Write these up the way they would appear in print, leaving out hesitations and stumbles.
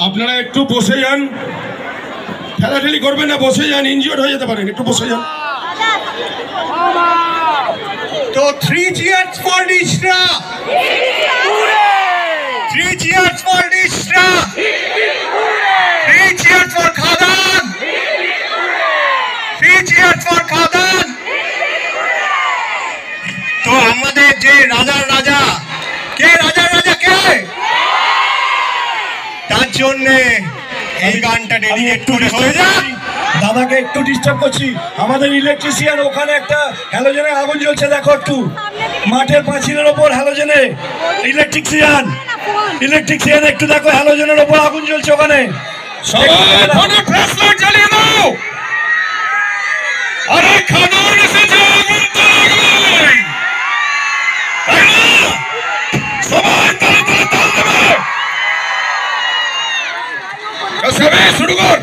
আপনারা একটু বসে যান, ঠেলাঠেলি করবেন না, বসে যান, ইনজিওর্ড হয়ে যেতে পারেন, একটু বসে যান। তো 3 cheers for Nishra, 3 cheers for Nishra, 3 cheers for Khadan, 3 cheers for Khadan। তো আমাদের যে রাজার রাজা কে, রাজার রাজা কে, তার জন্য এই গানটা ডেডিকেট করে হয়ে যাক। দাদাকে একটু ডিস্টার্ব করছি, আমাদের ইলেকট্রিশিয়ান ওখানে একটা হ্যালোজেনে আগুন জ্বলছে, দেখো একটু মাঠের পাঁচিলের ওপর হ্যালোজেনে। ইলেকট্রিশিয়ান একটু দেখো, হ্যালোজেনের ওপর আগুন জ্বলছে ওখানে। সবাই ফোনে ফ্ল্যাশ লাইট জ্বালিয়ে দাও। আরে খাদান এসেছে, আগুন তো লাগবেই, তাই না? সবাই তালে তালে তাল দেবে। সবাই শুরু কর।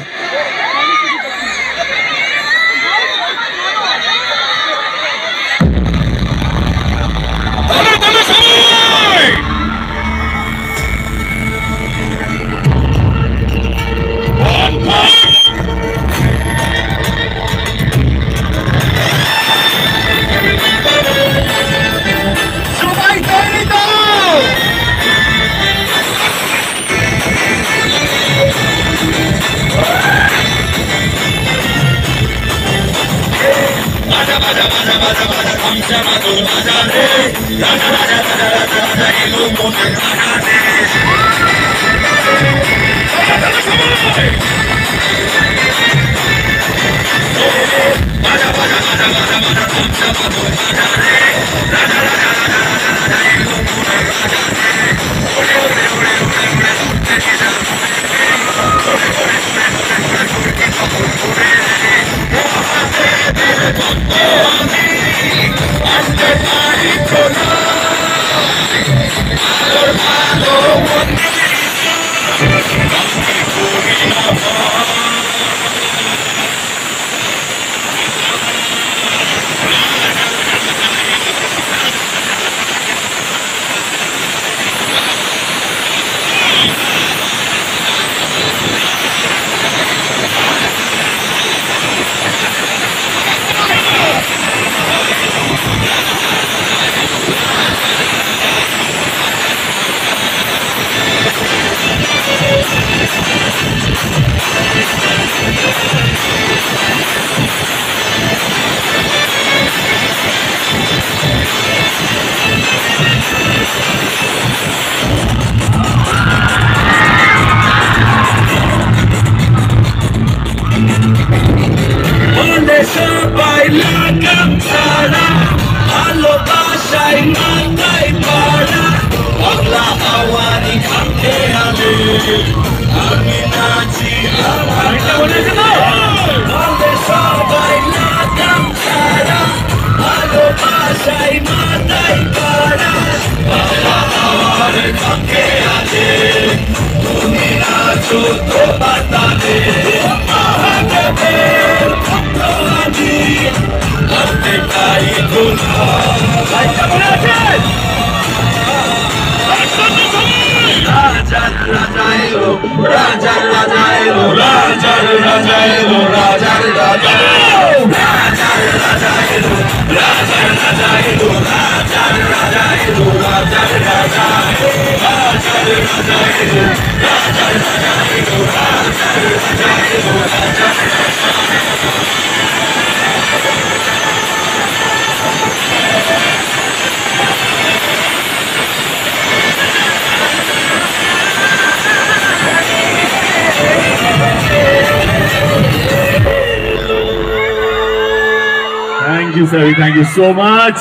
Thank you so much.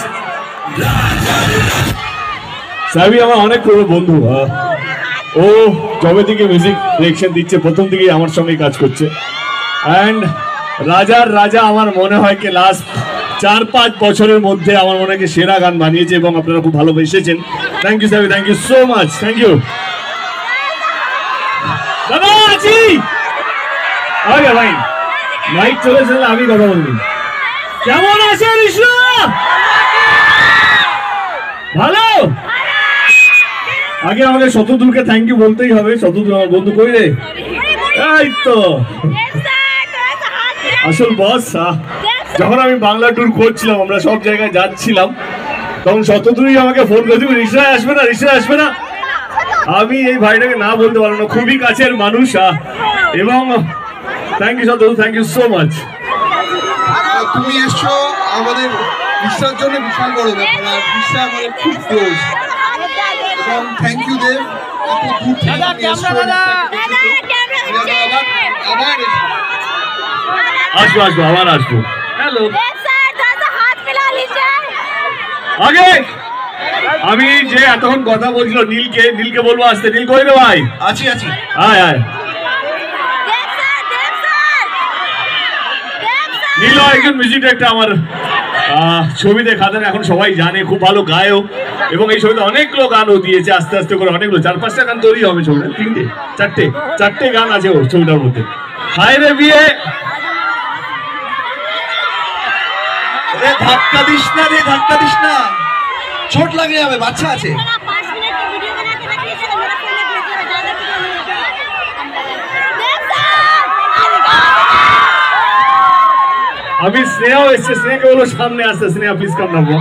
সাবি আমার অনেক পুরো বন্ধু, ও জবে থেকে মিউজিক ডিরেকশন দিচ্ছে, প্রথম থেকেই আমার সঙ্গে কাজ করছে। অ্যান্ড রাজার রাজা আমার মনে হয় কি লাস্ট 4-5 বছরের মধ্যে আমার মনে হয় সেরা গান বানিয়েছে এবং আপনারা খুব ভালোবেসেছেন। Thank you Sabi, thank you so much, thank you. দাদা আছি, আগে ভাই মাইক চলেছে, আমি কথা বলবি। কেমন আছেন ঈশ্বর? ভালো? আগে আমাকে শতদূরকে থ্যাংক ইউ বলতেই হবে। শতদূর আমার বন্ধু, কই রে? এই তো আসল বস। যখন আমি বাংলা ট্যুর করছিলাম, আমরা সব জায়গায় যাচ্ছিলাম, তখন শতদূরই আমাকে ফোন করেছিল, রিক্সায় আসবে না, রিক্সায় আসবে না। আমি এই ভাইটাকে না বলতে পারবো না, খুবই কাছের মানুষ। এবং থ্যাংক ইউ শতদূর, থ্যাংক ইউ সো মাচ। তুমি এসছো আমাদের বিশ্বাস জন্য বিশাল বড় ব্যাপার, আর বিশ্বাস আমাদের খুব ক্লোজ। এবং থ্যাংক ইউ দেব, এত দূর থেকে তুমি এসছো। আবার আসবো আসবো, আবার আসবো। হ্যালো, আগে আমি যে এতক্ষণ কথা বলছিল নীলকে বলবো আসতে। নীল কই রে ভাই? আছি আছি। আয় আয়। নীল একজন মিউজিক ডাইরেক্টর, আমার ছবিতে খাতেন, এখন সবাই জানে, খুব ভালো গায়ক। এবং এই ছবিতে অনেকগুলো গানও দিয়েছে, আস্তে আস্তে করে অনেকগুলো, 4-5টা গান তৈরি হবে ছবিটা। 4টে গান আছে ওর ছবিটার মধ্যে। হায় রে বিয়ে, ধাক্কা দিস না রে, ধাক্কা দিস না, চোট লাগে যাবে, বাচ্চা আছে। আমি স্নেহাও এসছে, স্নেহাকে বলো সামনে আসতে। স্নেহা প্লিজ কাম নাও।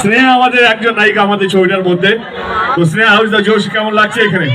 স্নেহা আমাদের একজন নায়িকা আমাদের ছবিটার মধ্যে। তো স্নেহা হাউস দা জোশ, কেমন লাগছে এখানে?